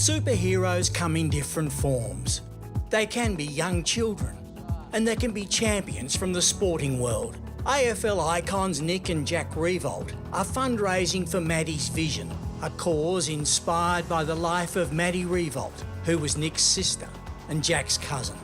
Superheroes come in different forms. They can be young children, and they can be champions from the sporting world. AFL icons Nick and Jack Revolt are fundraising for Maddie's Vision, a cause inspired by the life of Maddie Revolt, who was Nick's sister and Jack's cousin.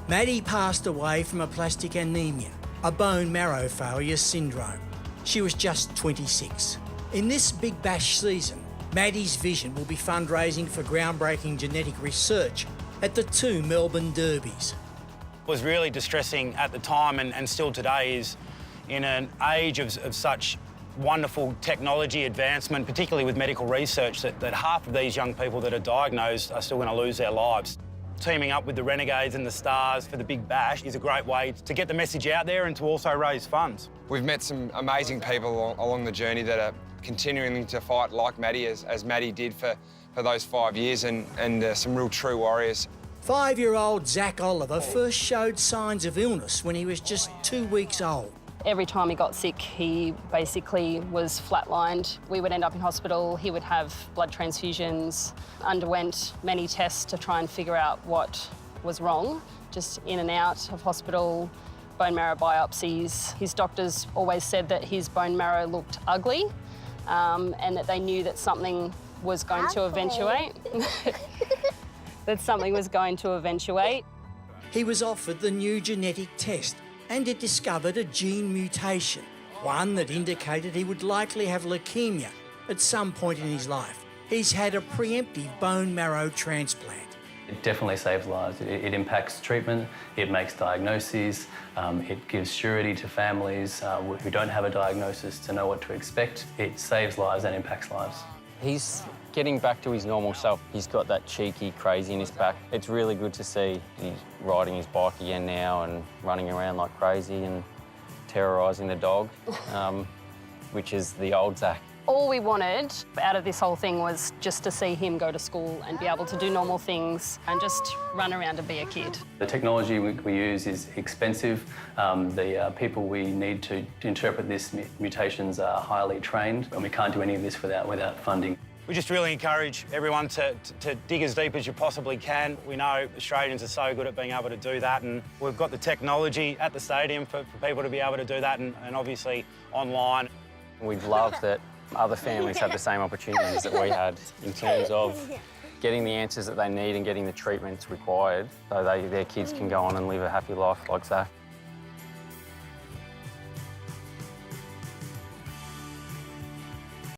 Maddie passed away from aplastic anemia, a bone marrow failure syndrome. She was just 26. In this Big Bash season, Maddie's Vision will be fundraising for groundbreaking genetic research at the 2 Melbourne derbies. It was really distressing at the time and still today is in an age of such wonderful technology advancement, particularly with medical research, that half of these young people that are diagnosed are still going to lose their lives. Teaming up with the Renegades and the Stars for the Big Bash is a great way to get the message out there and to also raise funds. We've met some amazing people along the journey that are continuing to fight like Maddie, as Maddie did for those 5 years, and some real true warriors. 5-year-old Zak Oliver first showed signs of illness when he was just 2 weeks old. Every time he got sick, he basically was flatlined. We would end up in hospital, he would have blood transfusions, underwent many tests to try and figure out what was wrong, just in and out of hospital, bone marrow biopsies. His doctors always said that his bone marrow looked ugly and that they knew that something was going to eventuate. That something was going to eventuate. He was offered the new genetic test and it discovered a gene mutation, one that indicated he would likely have leukemia at some point in his life. He's had a preemptive bone marrow transplant. It definitely saves lives. It impacts treatment, it makes diagnoses, it gives surety to families who don't have a diagnosis to know what to expect. It saves lives and impacts lives. He's getting back to his normal self. He's got that cheeky crazy in his back. It's really good to see he's riding his bike again now and running around like crazy and terrorising the dog, which is the old Zak. All we wanted out of this whole thing was just to see him go to school and be able to do normal things and just run around and be a kid. The technology we use is expensive. The people we need to interpret these mutations are highly trained, and we can't do any of this without funding. We just really encourage everyone to dig as deep as you possibly can. We know Australians are so good at being able to do that, and we've got the technology at the stadium for people to be able to do that, and obviously online. We'd love that other families have the same opportunities that we had in terms of getting the answers that they need and getting the treatments required so their kids can go on and live a happy life like Zak.